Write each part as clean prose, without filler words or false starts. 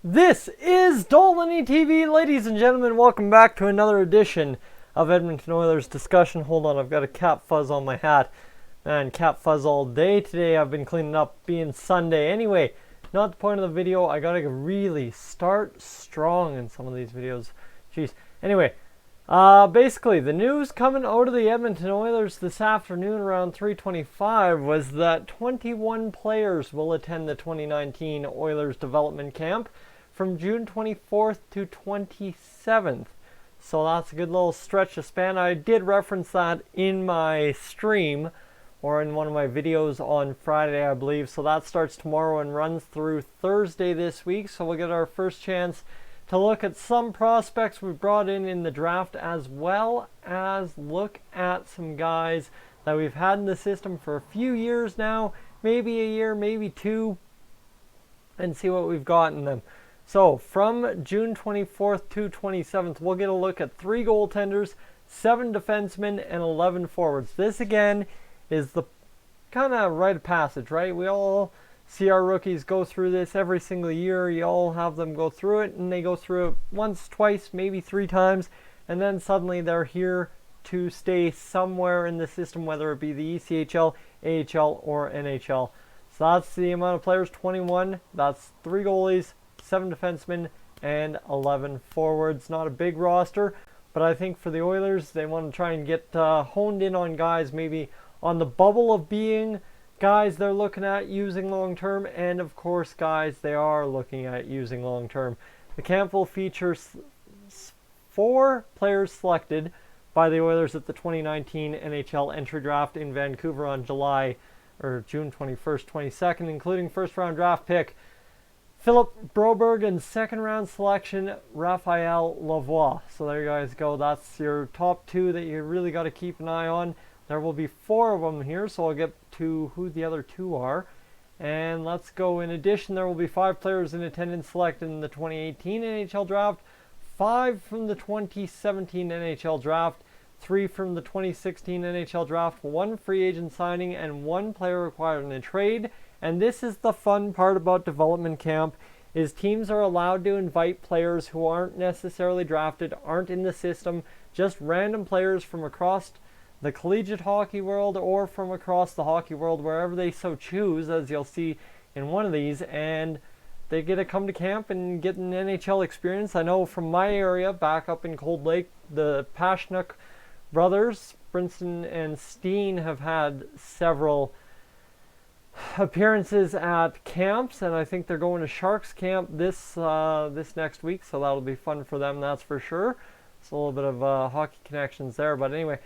This is Dolynny TV, ladies and gentlemen. Welcome back to another edition of Edmonton Oilers discussion. Hold on, I've got a cap fuzz on my hat. Man, cap fuzz all day today. I've been cleaning up, being Sunday. Anyway, not the point of the video. I gotta really start strong in some of these videos. Jeez. Anyway, basically, the news coming out of the Edmonton Oilers this afternoon around 3:25 was that 21 players will attend the 2019 Oilers development camp from June 24th to 27th. So that's a good little stretch of span. I did reference that in my stream or in one of my videos on Friday, I believe. So that starts tomorrow and runs through Thursday this week. So we'll get our first chance to look at some prospects we brought in the draft, as well as look at some guys that we've had in the system for a few years now, maybe a year, maybe two, and see what we've got in them. So from June 24th to 27th, we'll get a look at 3 goaltenders, 7 defensemen, and 11 forwards. This again is the kind of rite of passage, right? We all see our rookies go through this every single year. You all have them go through it, and they go through it once, twice, maybe 3 times, and then suddenly they're here to stay somewhere in the system, whether it be the ECHL, AHL, or NHL. So that's the amount of players, 21. That's 3 goalies, 7 defensemen, and 11 forwards. Not a big roster, but I think for the Oilers, they want to try and get honed in on guys maybe on the bubble of being guys they're looking at using long term, and of course guys they are looking at using long term. The camp will feature 4 players selected by the Oilers at the 2019 NHL entry draft in Vancouver on June 21st, 22nd, including first round draft pick Philip Broberg and second round selection Lavoie Lavoie. So there you guys go. That's your top 2 that you really got to keep an eye on. There will be 4 of them here, so I'll get to who the other 2 are. And let's go. In addition, there will be 5 players in attendance selected in the 2018 NHL draft, 5 from the 2017 NHL draft, 3 from the 2016 NHL draft, 1 free agent signing, and 1 player acquired in a trade. And this is the fun part about development camp, is teams are allowed to invite players who aren't necessarily drafted, aren't in the system, just random players from across the collegiate hockey world or from across the hockey world, wherever they so choose, as you'll see in one of these, and they get to come to camp and get an NHL experience. I know from my area, back up in Cold Lake, the Pashnuk brothers, Brinston and Steen, have had several appearances at camps, and I think they're going to Sharks camp this next week, so that'll be fun for them, that's for sure. It's a little bit of hockey connections there, but anyway,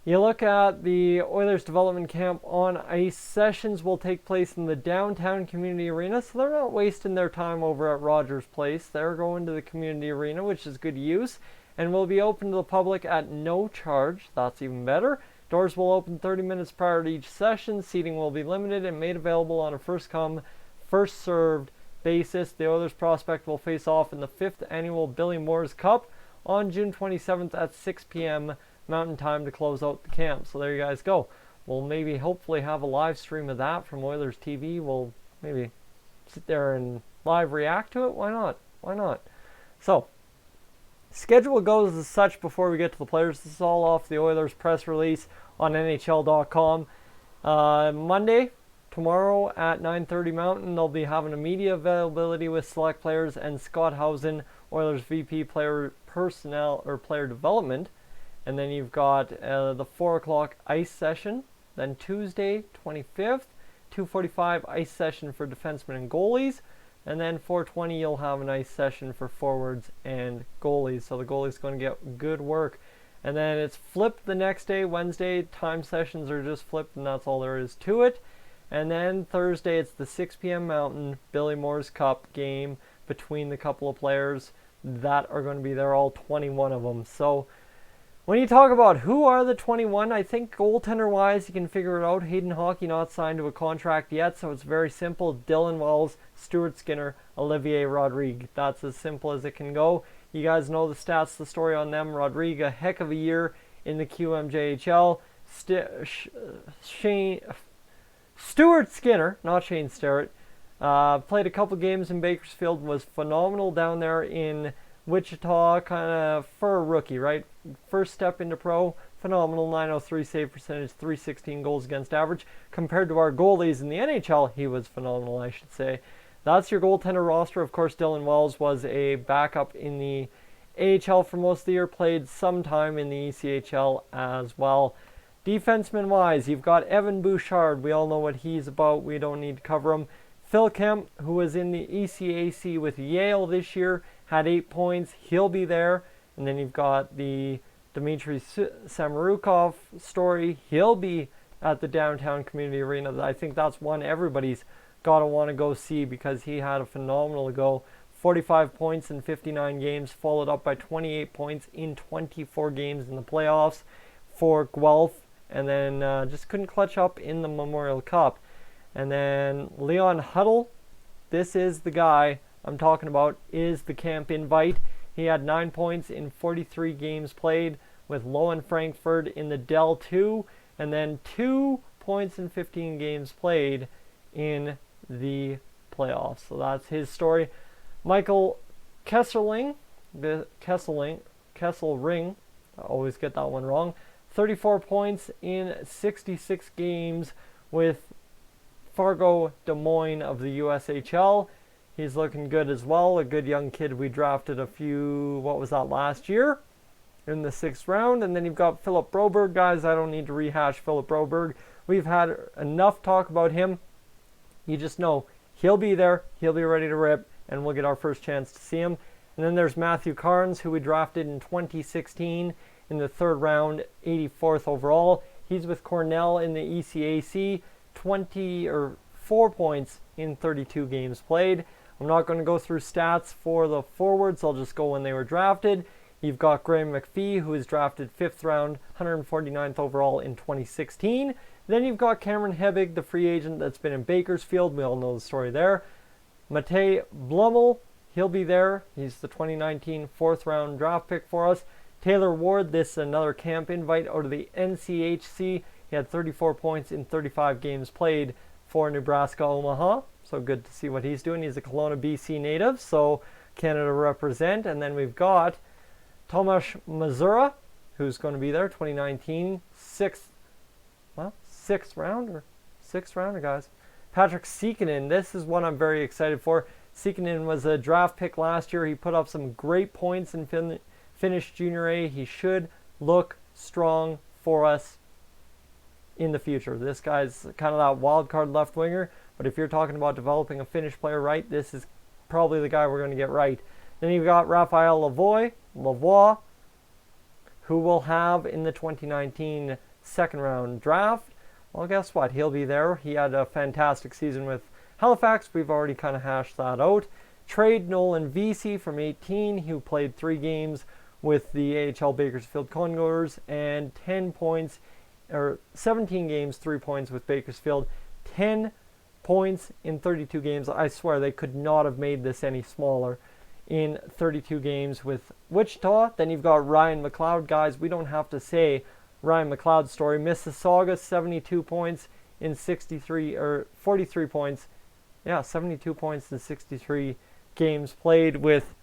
you look at the Oilers development camp on ice. Sessions will take place in the downtown community arena, so they're not wasting their time over at Rogers Place. They're going to the community arena, which is good use, and will be open to the public at no charge. That's even better. Doors will open 30 minutes prior to each session. Seating will be limited and made available on a first-come, first-served basis. The Oilers prospect will face off in the 5th annual Billy Moore's Cup on June 27th at 6 p.m. Mountain Time to close out the camp. So there you guys go. We'll maybe hopefully have a live stream of that from Oilers TV. We'll maybe sit there and live react to it. Why not? Why not? So, schedule goes as such before we get to the players. This is all off the Oilers press release on NHL.com. Monday, tomorrow at 9:30 Mountain, they'll be having a media availability with select players and Scott Housen, Oilers VP player personnel or player development. And then you've got the 4 o'clock ice session. Then Tuesday, 25th, 2:45 ice session for defensemen and goalies. And then 4:20 you'll have an ice session for forwards and goalies. So the goalie's going to get good work. And then it's flipped the next day, Wednesday. Time sessions are just flipped, and that's all there is to it. And then Thursday, it's the 6 p.m. Mountain Billy Moore's Cup game between the couple of players that are going to be there, all 21 of them. So when you talk about who are the 21, I think goaltender-wise, you can figure it out. Hayden Hockey not signed to a contract yet, so it's very simple. Dylan Wells, Stuart Skinner, Olivier Rodrigue. That's as simple as it can go. You guys know the stats, the story on them. Rodrigue, a heck of a year in the QMJHL. Stuart Skinner, not Shane Starrett, Played a couple games in Bakersfield, was phenomenal down there in Wichita, kind of for a rookie, right? First step into pro, phenomenal, 903 save percentage, 316 goals against average. Compared to our goalies in the NHL, he was phenomenal, I should say. That's your goaltender roster. Of course, Dylan Wells was a backup in the AHL for most of the year, played some time in the ECHL as well. Defenseman-wise, you've got Evan Bouchard. We all know what he's about. We don't need to cover him. Phil Kemp, who was in the ECAC with Yale this year, had 8 points. He'll be there. And then you've got the Dmitry Samorukov story. He'll be at the downtown community arena. I think that's one everybody's got to want to go see because he had a phenomenal go. 45 points in 59 games, followed up by 28 points in 24 games in the playoffs for Guelph. And then just couldn't clutch up in the Memorial Cup. And then Leon Huddle, this is the guy I'm talking about, is the camp invite. He had 9 points in 43 games played with Lowen Frankfurt in the Dell 2, and then 2 points in 15 games played in the playoffs. So that's his story. Michael Kesselring, I always get that one wrong, 34 points in 66 games with Fargo Des Moines of the USHL. He's looking good as well. A good young kid we drafted last year in the 6th round. And then you've got Philip Broberg. Guys, I don't need to rehash Philip Broberg. We've had enough talk about him. You just know he'll be there. He'll be ready to rip. And we'll get our first chance to see him. And then there's Matthew Carnes, who we drafted in 2016 in the 3rd round, 84th overall. He's with Cornell in the ECAC, 4 points in 32 games played. I'm not going to go through stats for the forwards. I'll just go when they were drafted. You've got Graham McPhee, who was drafted 5th round, 149th overall in 2016. Then you've got Cameron Hebig, the free agent that's been in Bakersfield. We all know the story there. Matej Blumel, he'll be there. He's the 2019 4th round draft pick for us. Taylor Ward, this is another camp invite out of the NCHC. He had 34 points in 35 games played for Nebraska Omaha. So good to see what he's doing. He's a Kelowna, BC native, so Canada represent. And then we've got Tomasz Mazura, who's going to be there, 2019 6th rounder, guys. Patrick Sekinen, this is one I'm very excited for. Sekinen was a draft pick last year. He put up some great points in finished Junior A. He should look strong for us in the future. This guy's kind of that wild card left winger, but if you're talking about developing a Finnish player right, this is probably the guy we're going to get right. Then you've got Raphael Lavoie, who we'll have in the 2019 2nd round draft. Well, guess what? He'll be there. He had a fantastic season with Halifax. We've already kind of hashed that out. Trade Nolan Vesey from 18, who played 3 games with the AHL Bakersfield Condors and 17 games, 3 points with Bakersfield. 10 points in 32 games. I swear they could not have made this any smaller in 32 games with Wichita. Then you've got Ryan McLeod. Guys, we don't have to say Ryan McLeod's story. Mississauga, 72 points in 43 points. Yeah, 72 points in 63 games played with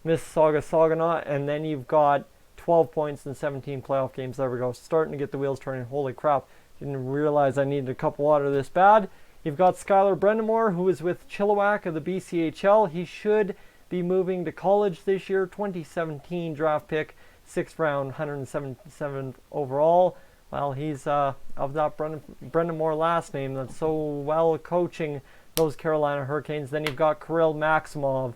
Mississauga Saginaw. And then you've got 12 points in 17 playoff games. There we go. Starting to get the wheels turning. Holy crap. Didn't realize I needed a cup of water this bad. You've got Skylar Brendamore, who is with Chilliwack of the BCHL. He should be moving to college this year. 2017 draft pick, 6th round, 177th overall. Well, he's of that Brendamore last name that's so well coaching those Carolina Hurricanes. Then you've got Kirill Maximov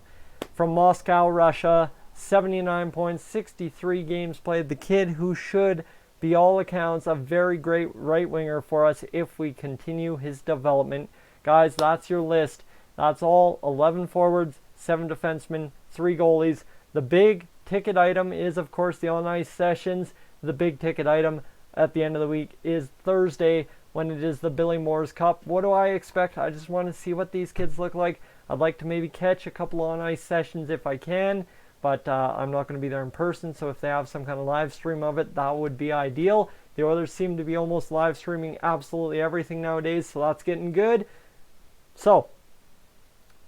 from Moscow, Russia. 79 points, 63 games played. The kid who should be all accounts a very great right winger for us if we continue his development. Guys, that's your list. That's all. 11 forwards, 7 defensemen, 3 goalies. The big ticket item is, of course, the on-ice sessions. The big ticket item at the end of the week is Thursday when it is the Billy Moore's Cup. What do I expect? I just want to see what these kids look like. I'd like to maybe catch a couple on-ice sessions if I can. But I'm not going to be there in person, so if they have some kind of live stream of it, that would be ideal. The Oilers seem to be almost live streaming absolutely everything nowadays, so that's getting good. So,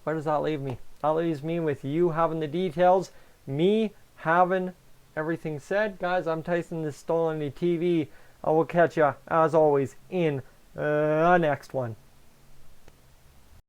where does that leave me? That leaves me with you having the details, me having everything said. Guys, I'm Tyson, this is Dolynny TV. I will catch ya, as always, in the next one.